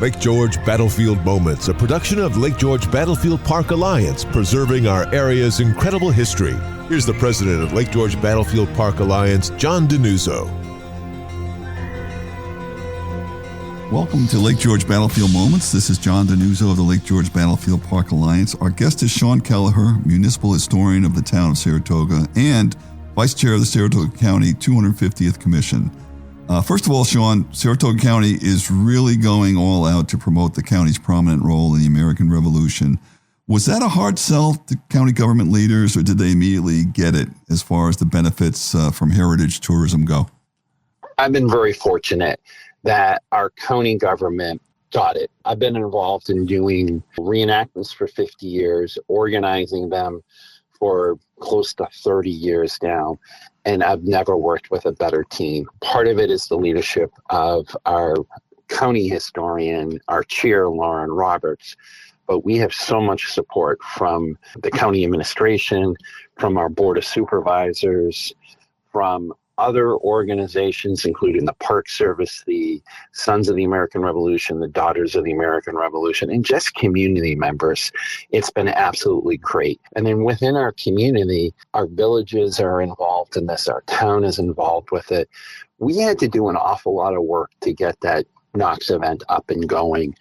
Lake George Battlefield Moments, a production of Lake George Battlefield Park Alliance, preserving our area's incredible history. Here's the president of Lake George Battlefield Park Alliance, John DeNuzzo. Welcome to Lake George Battlefield Moments. This is John DeNuzzo of the Lake George Battlefield Park Alliance. Our guest is Sean Kelleher, municipal historian of the town of Saratoga and vice chair of the Saratoga County 250th Commission. First of all, Sean, Saratoga County is really going all out to promote the county's prominent role in the American Revolution. Was that a hard sell to county government leaders, or did they immediately get it as far as the benefits from heritage tourism go? I've been very fortunate that our county government got it. I've been involved in doing reenactments for 50 years, organizing them for close to 30 years now, and I've never worked with a better team. Part of it is the leadership of our county historian, our chair, Lauren Roberts, but we have so much support from the county administration, from our board of supervisors, from other organizations, including the Park Service, the Sons of the American Revolution, the Daughters of the American Revolution, and just community members. It's been absolutely great. And then within our community, our villages are involved in this. Our town is involved with it. We had to do an awful lot of work to get that Knox event up and going.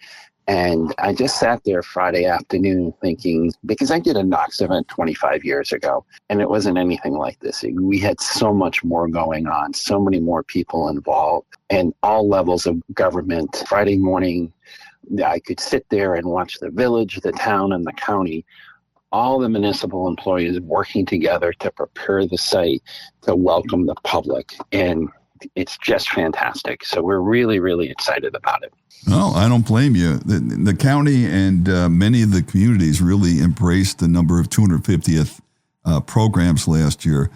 And I just sat there Friday afternoon thinking, because I did a Knox event 25 years ago, and it wasn't anything like this. We had so much more going on, so many more people involved, and all levels of government. Friday morning, I could sit there and watch the village, the town, and the county, all the municipal employees working together to prepare the site to welcome the public. And it's just fantastic. So we're really, really excited about it. No, I don't blame you. The county and many of the communities really embraced the number of 250th programs last year.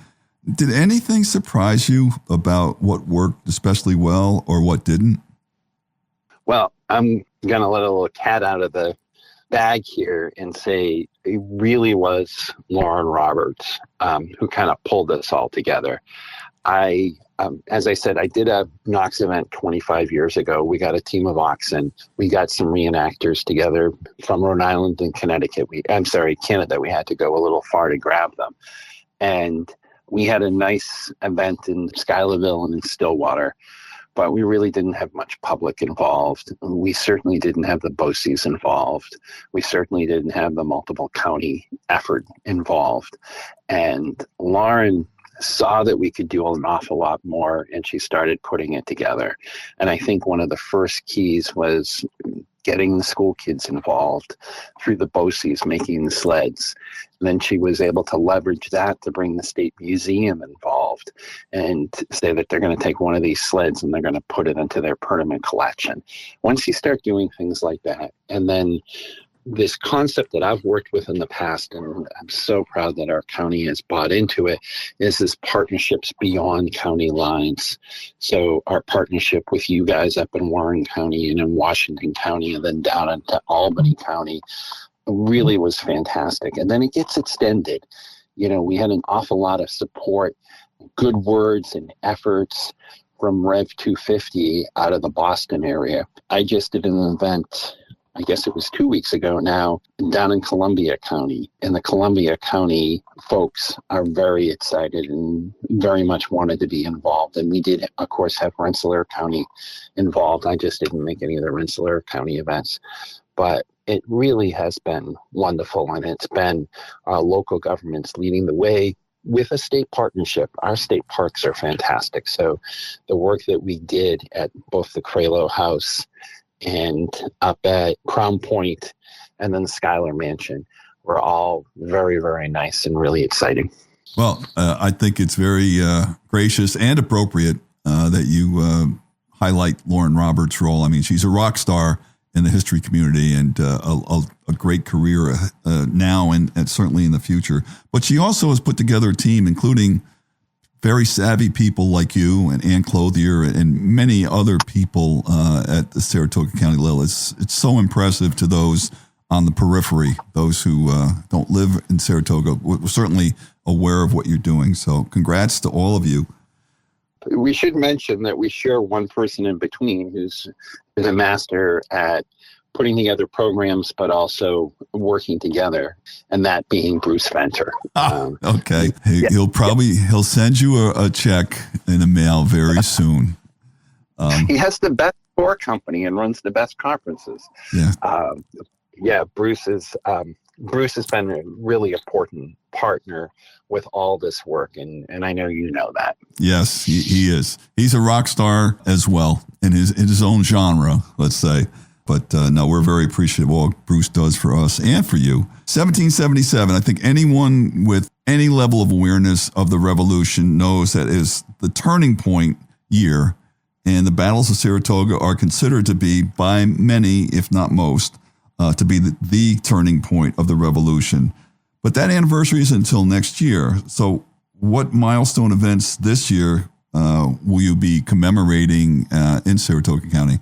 Did anything surprise you about what worked especially well or what didn't? Well, I'm going to let a little cat out of the bag here and say it really was Lauren Roberts who kind of pulled us all together. As I said, I did a Knox event 25 years ago. We got a team of oxen. We got some reenactors together from Rhode Island and Connecticut. Canada. We had to go a little far to grab them. And we had a nice event in Schuylerville and in Stillwater, but we really didn't have much public involved. We certainly didn't have the BOCES involved. We certainly didn't have the multiple county effort involved. And Lauren saw that we could do an awful lot more, and she started putting it together. And I think one of the first keys was getting the school kids involved through the BOCES, making the sleds. And then she was able to leverage that to bring the State Museum involved and say that they're going to take one of these sleds and they're going to put it into their permanent collection. Once you start doing things like that, and then this concept that I've worked with in the past, and I'm so proud that our county has bought into it, is this partnerships beyond county lines. So our partnership with you guys up in Warren County and in Washington County and then down into Albany County really was fantastic. And then it gets extended. You know, we had an awful lot of support, good words and efforts from Rev 250 out of the Boston area. I just did an event, I guess it was 2 weeks ago now, down in Columbia County. And the Columbia County folks are very excited and very much wanted to be involved. And we did, of course, have Rensselaer County involved. I just didn't make any of the Rensselaer County events. But it really has been wonderful. And it's been local governments leading the way with a state partnership. Our state parks are fantastic. So the work that we did at both the Cralo House and up at Crown Point and then the Schuyler Mansion were all very, very nice and really exciting. Well, I think it's very gracious and appropriate that you highlight Lauren Roberts' role. I mean, she's a rock star in the history community and a great career now and certainly in the future. But she also has put together a team, including very savvy people like you and Ann Clothier and many other people at the Saratoga County level. It's so impressive to those on the periphery, those who don't live in Saratoga. We're certainly aware of what you're doing. So congrats to all of you. We should mention that we share one person in between who's a master at putting together programs, but also working together, and that being Bruce Venter. Okay. He'll send you a check in the mail very soon. He has the best tour company and runs the best conferences. Yeah. Bruce has been a really important partner with all this work, and I know you know that. Yes, he is. He's a rock star as well in his own genre, let's say. But no, we're very appreciative of what Bruce does for us and for you. 1777, I think anyone with any level of awareness of the Revolution knows that is the turning point year, and the Battles of Saratoga are considered to be, by many, if not most, to be the turning point of the Revolution. But that anniversary is until next year. So what milestone events this year will you be commemorating in Saratoga County?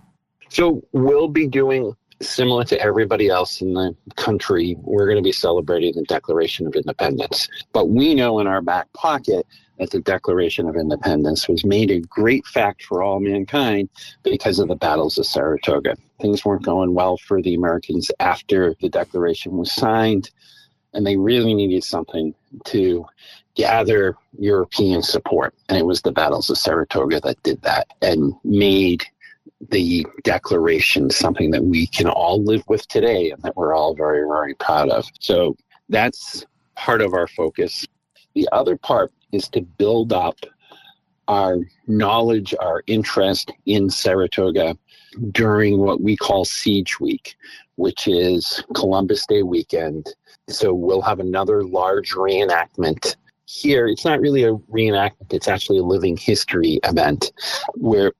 So we'll be doing similar to everybody else in the country. We're going to be celebrating the Declaration of Independence. But we know in our back pocket that the Declaration of Independence was made a great fact for all mankind because of the Battles of Saratoga. Things weren't going well for the Americans after the Declaration was signed, and they really needed something to gather European support. And it was the Battles of Saratoga that did that and made the Declaration something that we can all live with today and that we're all very, very proud of. So that's part of our focus. The other part is to build up our knowledge, our interest in Saratoga during what we call Siege Week, which is Columbus Day weekend. So we'll have another large reenactment here. It's not really a reenactment, it's actually a living history event where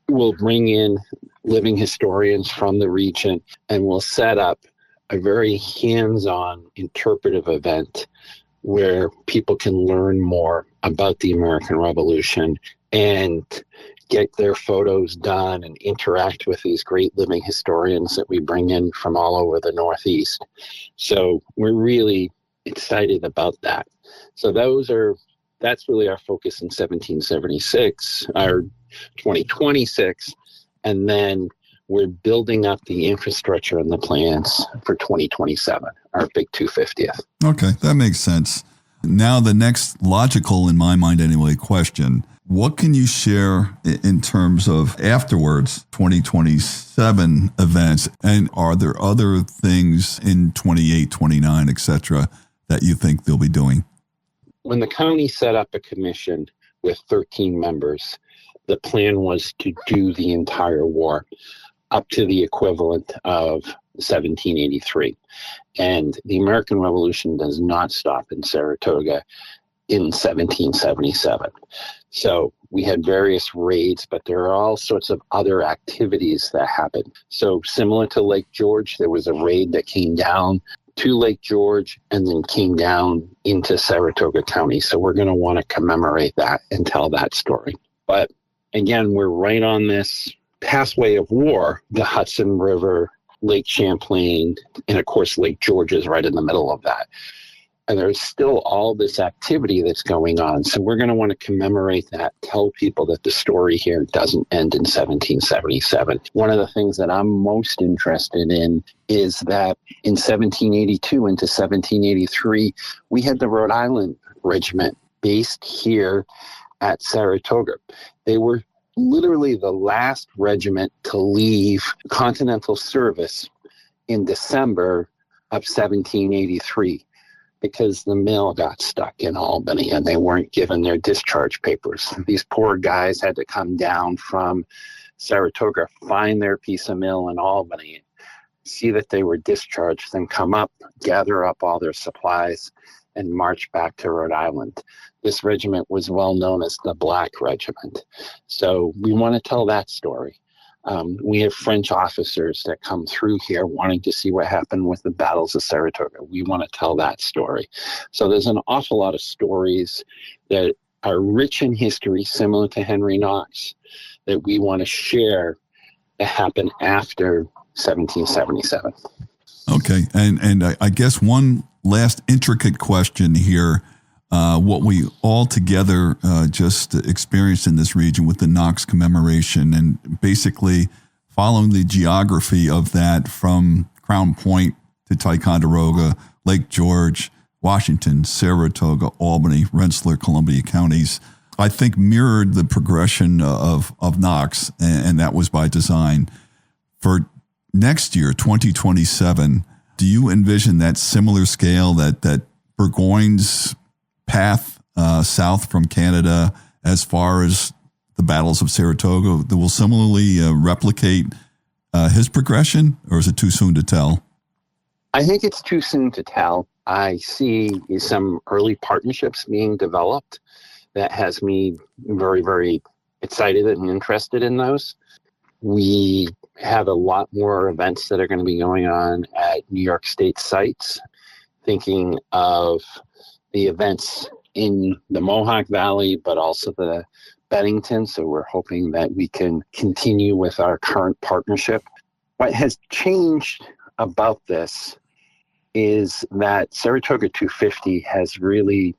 we'll bring in living historians from the region and we'll set up a very hands-on interpretive event where people can learn more about the American Revolution and get their photos done and interact with these great living historians that we bring in from all over the Northeast. So we're really excited about that. So that's really our focus in 1776, our 2026, and then we're building up the infrastructure and the plans for 2027, our big 250th. Okay, that makes sense. Now, the next logical, in my mind anyway, question, what can you share in terms of afterwards 2027 events? And are there other things in 28, 29, et cetera, that you think they'll be doing? When the county set up a commission with 13 members, the plan was to do the entire war up to the equivalent of 1783. And the American Revolution does not stop in Saratoga in 1777. So we had various raids, but there are all sorts of other activities that happened. So similar to Lake George, there was a raid that came down to Lake George and then came down into Saratoga County. So we're going to want to commemorate that and tell that story. But again, we're right on this pathway of war, the Hudson River, Lake Champlain, and of course, Lake George is right in the middle of that. And there's still all this activity that's going on. So we're going to want to commemorate that, tell people that the story here doesn't end in 1777. One of the things that I'm most interested in is that in 1782 into 1783, we had the Rhode Island Regiment based here at Saratoga. They were literally the last regiment to leave Continental service in December of 1783 because the mail got stuck in Albany and they weren't given their discharge papers. These poor guys had to come down from Saratoga, find their piece of mail in Albany, see that they were discharged, then come up, gather up all their supplies, and march back to Rhode Island. This regiment was well known as the Black Regiment. So we want to tell that story. We have French officers that come through here wanting to see what happened with the Battles of Saratoga. We want to tell that story. So there's an awful lot of stories that are rich in history, similar to Henry Knox, that we want to share that happened after 1777. Okay. And I guess one last intricate question here. What we all together just experienced in this region with the Knox commemoration and basically following the geography of that from Crown Point to Ticonderoga, Lake George, Washington, Saratoga, Albany, Rensselaer, Columbia counties, I think mirrored the progression of Knox, and that was by design. For next year, 2027, do you envision that similar scale, that Burgoyne's path south from Canada as far as the Battles of Saratoga that will similarly replicate his progression, or is it too soon to tell? I think it's too soon to tell. I see some early partnerships being developed that has me very, very excited and interested in those. We have a lot more events that are going to be going on at New York State sites, thinking of the events in the Mohawk Valley, but also the Bennington. So we're hoping that we can continue with our current partnership. What has changed about this is that Saratoga 250 has really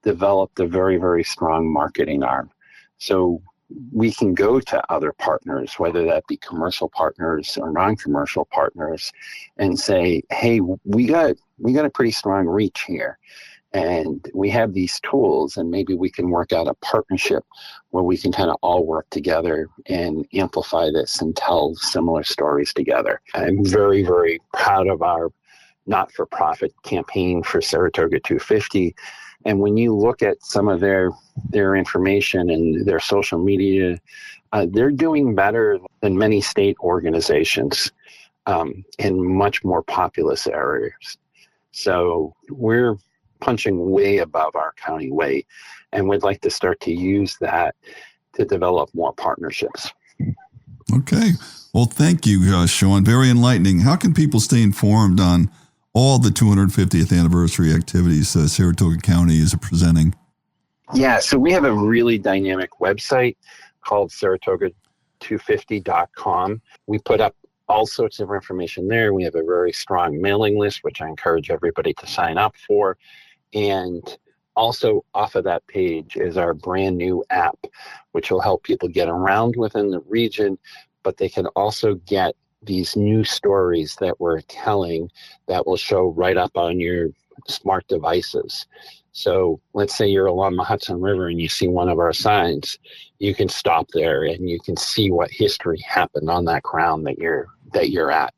developed a very, very strong marketing arm. So we can go to other partners, whether that be commercial partners or non-commercial partners, and say, hey, we got a pretty strong reach here. And we have these tools, and maybe we can work out a partnership where we can kind of all work together and amplify this and tell similar stories together. I'm very, very proud of our not-for-profit campaign for Saratoga 250. And when you look at some of their information and their social media, they're doing better than many state organizations in much more populous areas. So we're punching way above our county weight, and we'd like to start to use that to develop more partnerships. Okay. Well, thank you, Sean. Very enlightening. How can people stay informed on all the 250th anniversary activities Saratoga County is presenting? Yeah, so we have a really dynamic website called Saratoga250.com. We put up all sorts of information there. We have a very strong mailing list, which I encourage everybody to sign up for. And also off of that page is our brand new app, which will help people get around within the region, but they can also get these new stories that we're telling that will show right up on your smart devices. So let's say you're along the Hudson River and you see one of our signs, you can stop there and you can see what history happened on that ground that you're at.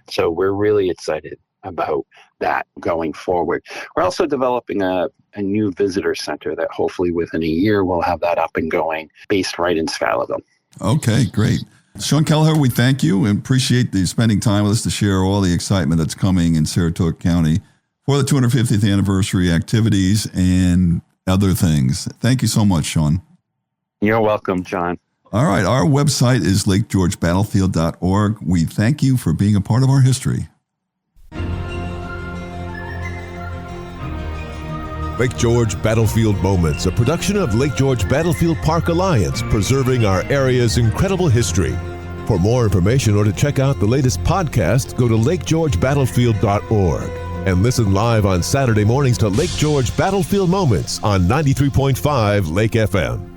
So we're really excited about that going forward. We're also developing a new visitor center that hopefully within a year we'll have that up and going, based right in Schuylerville. Okay, great. Sean Kelleher, we thank you and appreciate you spending time with us to share all the excitement that's coming in Saratoga County for the 250th anniversary activities and other things. Thank you so much, Sean. You're welcome, John. All right, our website is lakegeorgebattlefield.org. We thank you for being a part of our history. Lake George Battlefield Moments, a production of Lake George Battlefield Park Alliance, preserving our area's incredible history. For more information or to check out the latest podcast, go to lakegeorgebattlefield.org and listen live on Saturday mornings to Lake George Battlefield Moments on 93.5 Lake FM.